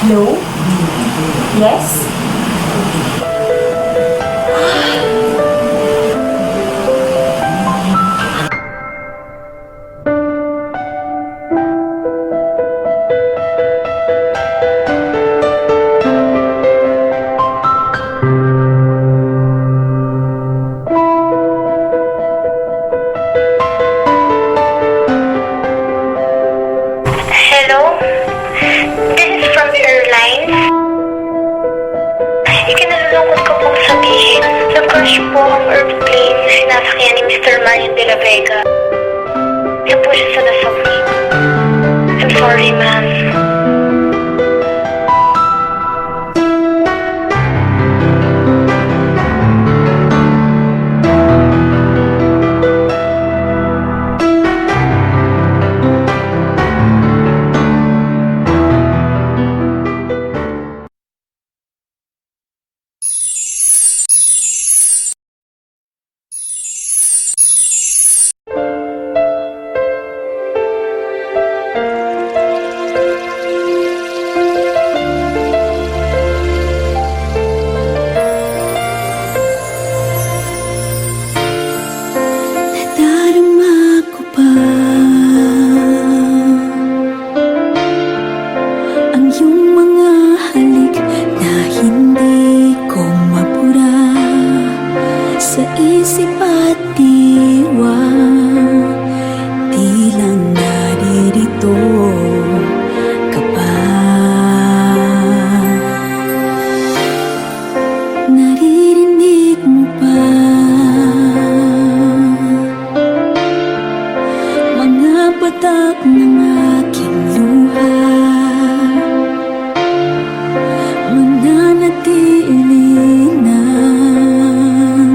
Hello? Yes? Hello? This is from the airlines. Ikinalulungkot ko pong sabihin na crush po ang airplane na sinasakyan ni Mr. Marian de la Vega. Siya po siya sa nasawi. I'm sorry, ma'am. Nadarama ko pa ang iyong mga halik na hindi ko mapura sa isip at diwa. Di lang naririto ka pa. Naririnig mo pa mga patak ng aking luha, mananatili ng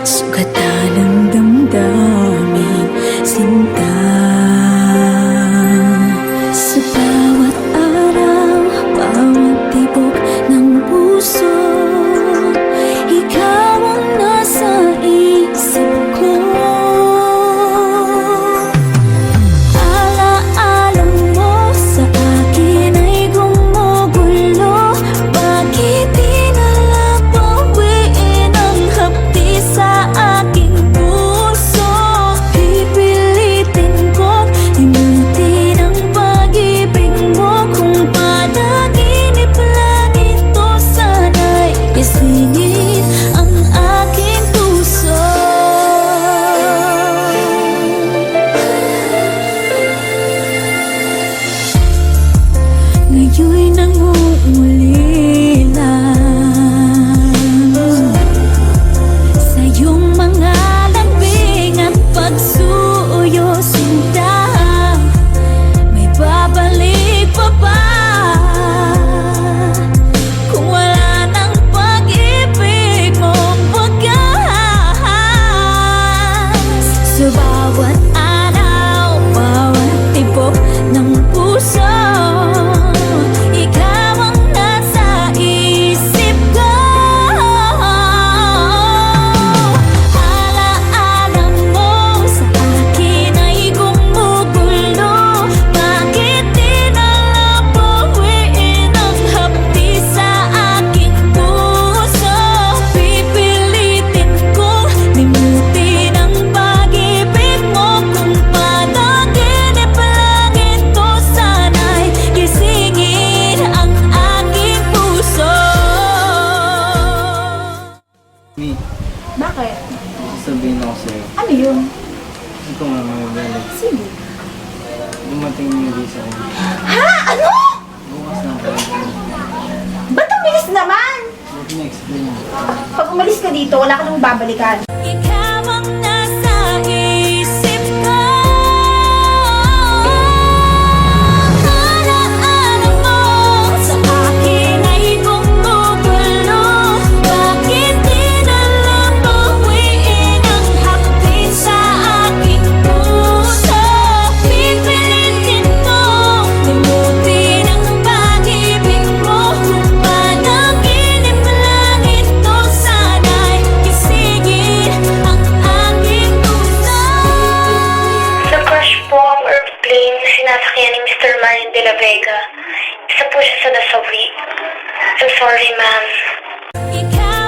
sugatan ng damdamin sinta. Sa bawat araw, bawat tibok ng puso, ikaw ang nasa isip ko. Alaala mo sa akin ay gumugulo. Bakit di na lang bawiin ang hapdi sa aking puso? Pipilitin kong limutin ang pag-ibig mo. Kung panaginip lang ito, sana'y isingin ang aking puso. Ngayon'y nangungulila sa iyong mga lambing at pagsuyo, sinta. May babalik pa ba kung wala ng pag-ibig mong wagas? Sa bawat araw, bawat tibok ng puso, ikaw ang nasa isip ko. Alaala mo sa akin ay gumugulo. Bakit di na lang bawiin ang hapdi sa aking puso? Pipilitin kong limutin ang pag-ibig mo. Kung panaginip lang ito, sana'y gisingin ang aking puso. Mi, Bakit? sabihin ako sa'yo. Ano yun? Ito nga mga galit. Sige. Dumating yung visa ko. Ha? Ano? Bukas na ako. Ba't ang bilis naman? Huwag na-explain mo. Pag umalis ka dito, wala ka nang babalikan. Ikaw ang nasa isip ko. Alaala mo sa akin ay gumugulo. Bakit di na lang bawiin ang hapdi sa aking puso? Pipilitin mo limutin ang pag-ibig mo. Kung panaginip lang ito, sana'y gisingin ang aking puso. Na crush po ang airplane na sinasakyan ni Mr. Marian de la Vega. Isa po siya sa nasawi. I'm sorry, ma'am. Ikaw